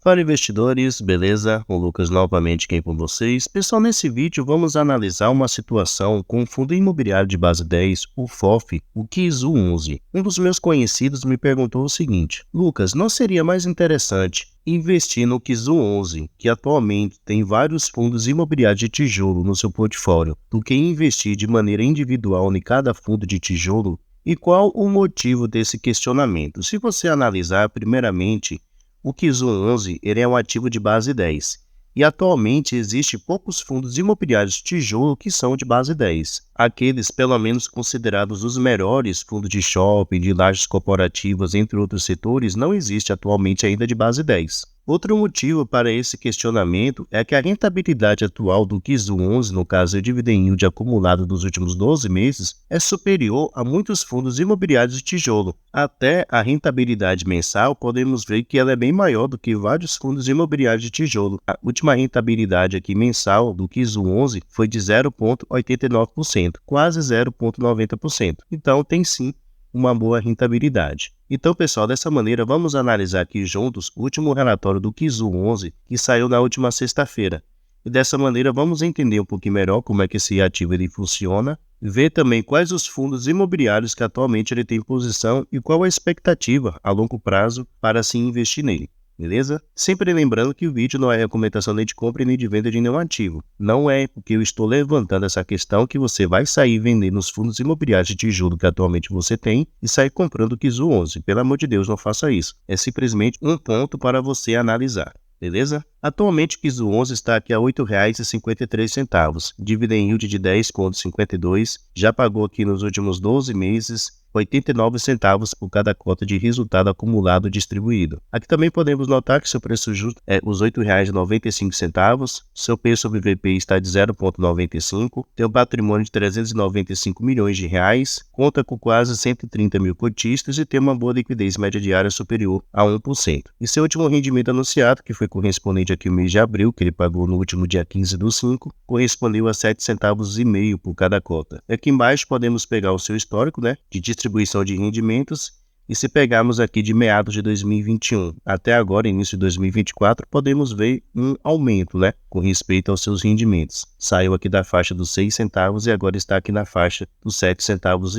Fala investidores, beleza? O Lucas novamente aqui com vocês. Pessoal, nesse vídeo vamos analisar uma situação com o Fundo Imobiliário de Base 10, o FOF, o KIZU 11. Um dos meus conhecidos me perguntou o seguinte: Lucas, não seria mais interessante investir no KIZU 11, que atualmente tem vários fundos imobiliários de tijolo no seu portfólio, do que investir de maneira individual em cada fundo de tijolo? E qual o motivo desse questionamento? Se você analisar, primeiramente, o KIZU 11 ele é um ativo de base 10 e atualmente existe poucos fundos imobiliários de tijolo que são de base 10. Aqueles pelo menos considerados os melhores fundos de shopping, de lajes corporativas, entre outros setores, não existe atualmente ainda de base 10. Outro motivo para esse questionamento é que a rentabilidade atual do KIZU 11, no caso o dividend yield acumulado dos últimos 12 meses, é superior a muitos fundos imobiliários de tijolo. Até a rentabilidade mensal, podemos ver que ela é bem maior do que vários fundos imobiliários de tijolo. A última rentabilidade aqui mensal do KIZU 11 foi de 0,89%, quase 0,90%. Então tem sim uma boa rentabilidade. Então, pessoal, dessa maneira, vamos analisar aqui juntos o último relatório do KIZU 11, que saiu na última sexta-feira. E dessa maneira, vamos entender um pouquinho melhor como é que esse ativo ele funciona, ver também quais os fundos imobiliários que atualmente ele tem em posição e qual a expectativa a longo prazo para se investir nele. Beleza? Sempre lembrando que o vídeo não é recomendação nem de compra nem de venda de nenhum ativo. Não é porque eu estou levantando essa questão que você vai sair vendendo os fundos imobiliários de tijolo que atualmente você tem e sair comprando o KIZU 11. Pelo amor de Deus, não faça isso. É simplesmente um ponto para você analisar. Beleza? Atualmente o KIZU 11 está aqui a R$ 8,53, dividend yield de 10,52, já pagou aqui nos últimos 12 meses 89 centavos por cada cota de resultado acumulado distribuído. Aqui também podemos notar que seu preço justo é os R$ 8,95, seu P sobre VP está de 0,95, tem um patrimônio de 395 milhões de reais, conta com quase 130 mil cotistas e tem uma boa liquidez média diária superior a 1%. E seu último rendimento anunciado, que foi correspondente aqui ao mês de abril, que ele pagou no último dia 15/5, correspondeu a 7,5 centavos por cada cota. Aqui embaixo podemos pegar o seu histórico, de distribuição de rendimentos, e se pegarmos aqui de meados de 2021 até agora, início de 2024, podemos ver um aumento, com respeito aos seus rendimentos. Saiu aqui da faixa dos 6 centavos e agora está aqui na faixa dos 7,5 centavos.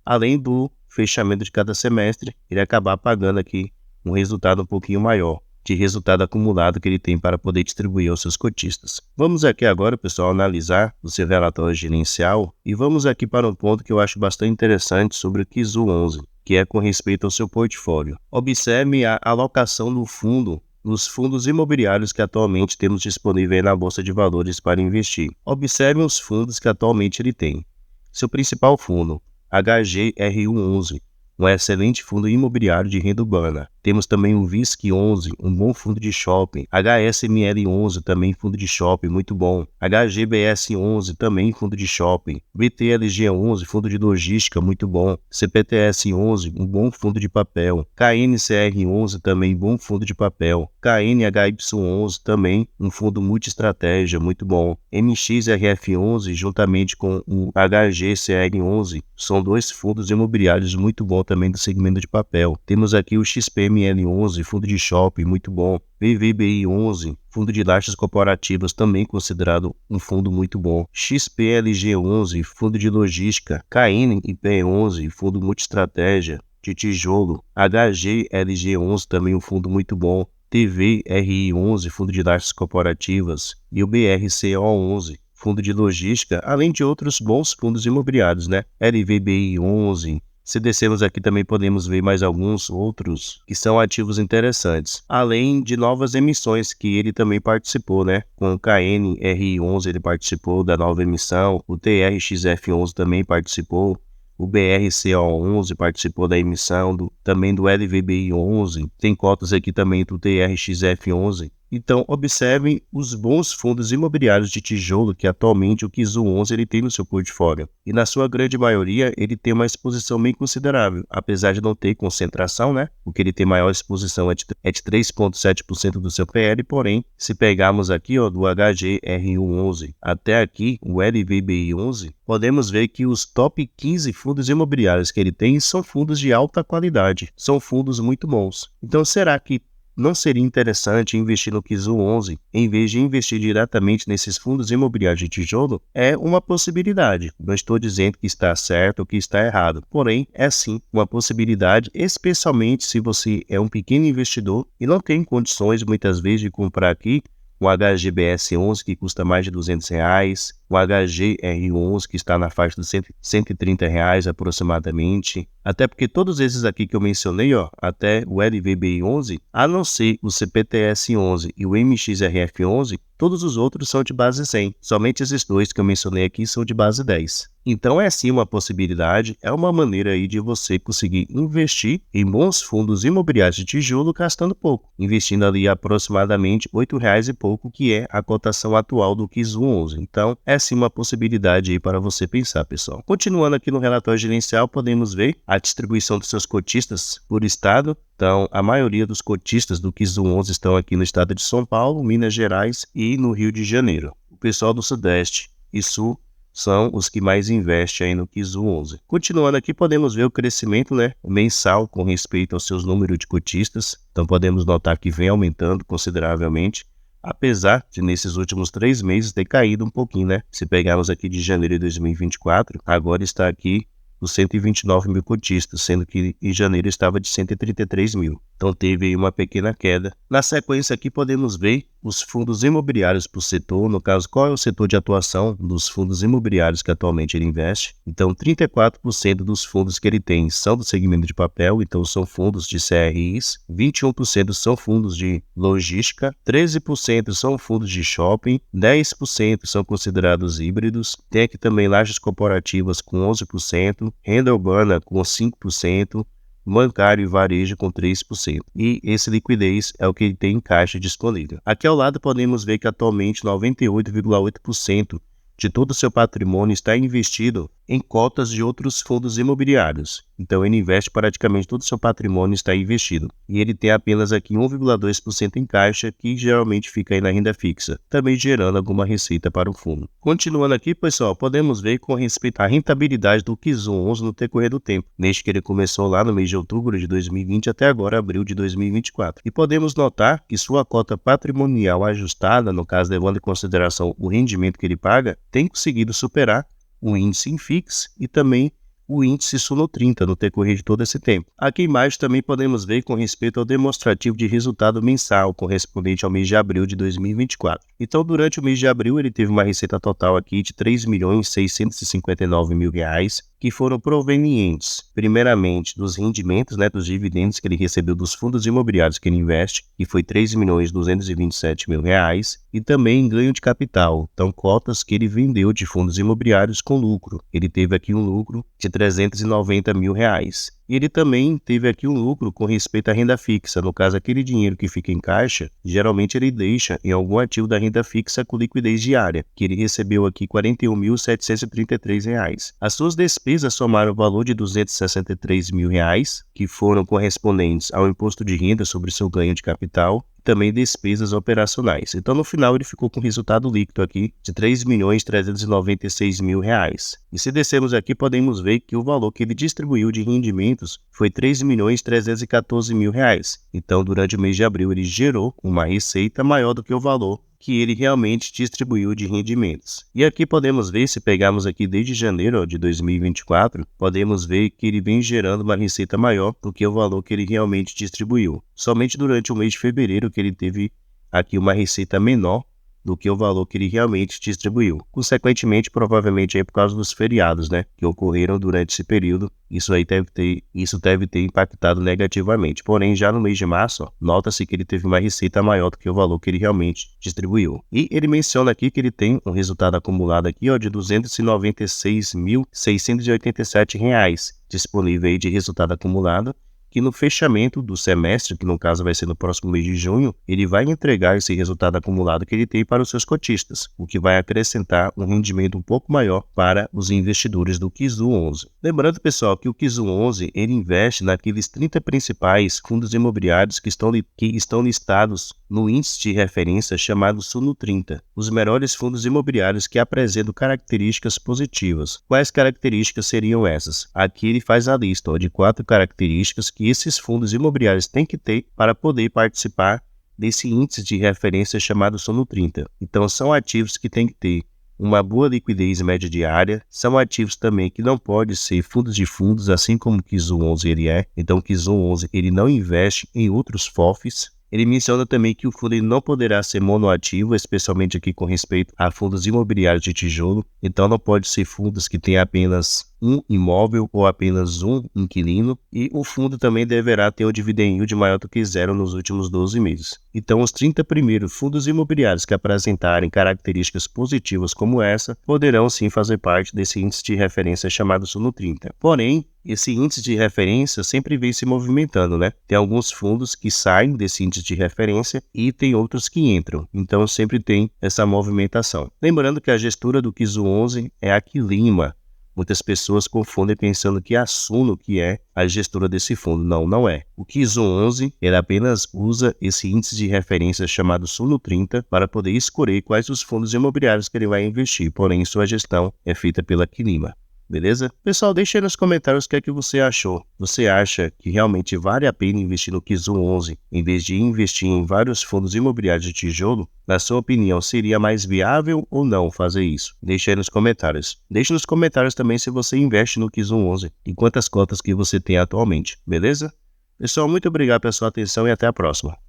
Além do fechamento de cada semestre, ele acabar pagando aqui um resultado um pouquinho maior de resultado acumulado que ele tem para poder distribuir aos seus cotistas. Vamos aqui agora, pessoal, analisar o seu relatório gerencial e vamos aqui para um ponto que eu acho bastante interessante sobre o KIZU 11, que é com respeito ao seu portfólio. Observe a alocação do fundo nos fundos imobiliários que atualmente temos disponível na Bolsa de Valores para investir. Observe os fundos que atualmente ele tem. Seu principal fundo, HGRU11, um excelente fundo imobiliário de renda urbana. Temos também o VISC 11, um bom fundo de shopping. HSML 11, também fundo de shopping, muito bom. HGBS 11, também fundo de shopping. BTLG 11, fundo de logística, muito bom. CPTS 11, um bom fundo de papel. KNCR 11, também bom fundo de papel. KNHY 11, também um fundo multi-estratégia, muito bom. MXRF 11, juntamente com o HGCR 11, são dois fundos imobiliários muito bons também do segmento de papel. Temos aqui o XPML 11, fundo de shopping, muito bom. VVBI 11, fundo de lajes corporativas, também considerado um fundo muito bom. XPLG 11, fundo de logística. KNIP 11, fundo multi-estratégia de tijolo. HGLG 11, também um fundo muito bom. TVRI 11, fundo de lajes corporativas. E o BRCO 11, fundo de logística, além de outros bons fundos imobiliários, LVBI 11. Se descermos aqui também podemos ver mais alguns outros que são ativos interessantes, além de novas emissões que ele também participou, com o KNRI11 ele participou da nova emissão, o TRXF11 também participou, o BRCO11 participou da emissão, também do LVBI11, tem cotas aqui também do TRXF11. Então, observem os bons fundos imobiliários de tijolo que atualmente o KIZU 11 ele tem no seu portfólio. E na sua grande maioria, ele tem uma exposição bem considerável, apesar de não ter concentração, porque ele tem maior exposição é de 3,7% do seu PL, porém, se pegarmos aqui do HGRU11 até aqui, o LVBI11, podemos ver que os top 15 fundos imobiliários que ele tem são fundos de alta qualidade, são fundos muito bons. Então, será que não seria interessante investir no Kizu 11 em vez de investir diretamente nesses fundos imobiliários de tijolo? É uma possibilidade. Não estou dizendo que está certo ou que está errado, porém é sim uma possibilidade, especialmente se você é um pequeno investidor e não tem condições muitas vezes de comprar aqui o HGBS 11 que custa mais de R$200, o HGR11 que está na faixa de R$130 aproximadamente, até porque todos esses aqui que eu mencionei, até o LVBI 11, a não ser o CPTS 11 e o MXRF 11, todos os outros são de base 100, somente esses dois que eu mencionei aqui são de base 10. Então é sim uma possibilidade, é uma maneira aí de você conseguir investir em bons fundos imobiliários de tijolo gastando pouco, investindo ali aproximadamente R$8 e pouco, que é a cotação atual do Kizu 11. Então é sim uma possibilidade aí para você pensar, pessoal. Continuando aqui no relatório gerencial, podemos ver a distribuição dos seus cotistas por estado. Então, a maioria dos cotistas do Kizu 11 estão aqui no estado de São Paulo, Minas Gerais e no Rio de Janeiro. O pessoal do Sudeste e Sul são os que mais investem aí no Kizu 11. Continuando aqui, podemos ver o crescimento mensal com respeito aos seus números de cotistas. Então, podemos notar que vem aumentando consideravelmente, apesar de nesses últimos 3 meses ter caído um pouquinho, Se pegarmos aqui de janeiro de 2024, agora está aqui os 129 mil cotistas, sendo que em janeiro estava de 133 mil. Então teve aí uma pequena queda. Na sequência aqui podemos ver os fundos imobiliários por setor, no caso, qual é o setor de atuação dos fundos imobiliários que atualmente ele investe. Então 34% dos fundos que ele tem são do segmento de papel, então são fundos de CRIs, 21% são fundos de logística, 13% são fundos de shopping, 10% são considerados híbridos, tem aqui também lajes corporativas com 11%, renda urbana com 5%, bancário e varejo com 3%. E esse liquidez é o que ele tem em caixa disponível. Aqui ao lado podemos ver que atualmente 98,8% de todo o seu patrimônio está investido em cotas de outros fundos imobiliários. Então ele investe praticamente todo o seu patrimônio está investido. E ele tem apenas aqui 1,2% em caixa, que geralmente fica aí na renda fixa, também gerando alguma receita para o fundo. Continuando aqui, pessoal, podemos ver com respeito à rentabilidade do Kizu 11 no decorrer do tempo, desde que ele começou lá no mês de outubro de 2020 até agora abril de 2024. E podemos notar que sua cota patrimonial ajustada, no caso levando em consideração o rendimento que ele paga, tem conseguido superar o índice Infix e também o índice Suno 30 no decorrer de todo esse tempo. Aqui embaixo também podemos ver com respeito ao demonstrativo de resultado mensal correspondente ao mês de abril de 2024. Então, durante o mês de abril, ele teve uma receita total aqui de R$3.659.000, que foram provenientes, primeiramente, dos rendimentos, dos dividendos que ele recebeu dos fundos imobiliários que ele investe, que foi R$3.227.000, e também ganho de capital, então cotas que ele vendeu de fundos imobiliários com lucro. Ele teve aqui um lucro de R$390.000. E ele também teve aqui um lucro com respeito à renda fixa, no caso aquele dinheiro que fica em caixa, geralmente ele deixa em algum ativo da renda fixa com liquidez diária, que ele recebeu aqui R$41.733. As suas despesas somaram o valor de R$263.000, que foram correspondentes ao imposto de renda sobre seu ganho de capital, também despesas operacionais. Então, no final, ele ficou com resultado líquido aqui de R$3.396.000. E se descermos aqui, podemos ver que o valor que ele distribuiu de rendimentos foi R$3.314.000. Então, durante o mês de abril, ele gerou uma receita maior do que o valor que ele realmente distribuiu de rendimentos. E aqui podemos ver, se pegarmos aqui desde janeiro de 2024, podemos ver que ele vem gerando uma receita maior do que o valor que ele realmente distribuiu. Somente durante o mês de fevereiro que ele teve aqui uma receita menor do que o valor que ele realmente distribuiu. Consequentemente, provavelmente aí por causa dos feriados, que ocorreram durante esse período, isso deve ter impactado negativamente. Porém, já no mês de março, nota-se que ele teve uma receita maior do que o valor que ele realmente distribuiu. E ele menciona aqui que ele tem um resultado acumulado aqui, de R$296.687 disponível aí de resultado acumulado, que no fechamento do semestre, que no caso vai ser no próximo mês de junho, ele vai entregar esse resultado acumulado que ele tem para os seus cotistas, o que vai acrescentar um rendimento um pouco maior para os investidores do Kizu 11. Lembrando, pessoal, que o Kizu 11 ele investe naqueles 30 principais fundos imobiliários que estão listados no índice de referência chamado Suno 30, os melhores fundos imobiliários que apresentam características positivas. Quais características seriam essas? Aqui ele faz a lista de 4 características que esses fundos imobiliários têm que ter para poder participar desse índice de referência chamado Suno 30. Então, são ativos que têm que ter uma boa liquidez média diária, são ativos também que não pode ser fundos de fundos, assim como o KIZU 11 ele é. Então, o KIZU 11 ele não investe em outros FOFs. Ele menciona também que o fundo ele não poderá ser monoativo, especialmente aqui com respeito a fundos imobiliários de tijolo. Então, não pode ser fundos que têm apenas um imóvel ou apenas um inquilino. E o fundo também deverá ter um dividend yield maior do que 0 nos últimos 12 meses. Então, os 30 primeiros fundos imobiliários que apresentarem características positivas como essa, poderão sim fazer parte desse índice de referência chamado Suno 30. Porém, esse índice de referência sempre vem se movimentando, né? Tem alguns fundos que saem desse índice de referência e tem outros que entram. Então, sempre tem essa movimentação. Lembrando que a gestora do KIZU 11 é a Quilima. Muitas pessoas confundem pensando que a Suno que é a gestora desse fundo. Não, não é. O KIZU 11 ele apenas usa esse índice de referência chamado Suno 30 para poder escolher quais os fundos imobiliários que ele vai investir. Porém, sua gestão é feita pela Quilima. Beleza? Pessoal, deixa aí nos comentários o que é que você achou. Você acha que realmente vale a pena investir no KIZU 11 em vez de investir em vários fundos imobiliários de tijolo? Na sua opinião, seria mais viável ou não fazer isso? Deixa aí nos comentários. Deixe nos comentários também se você investe no KIZU 11 e quantas cotas que você tem atualmente. Beleza? Pessoal, muito obrigado pela sua atenção e até a próxima.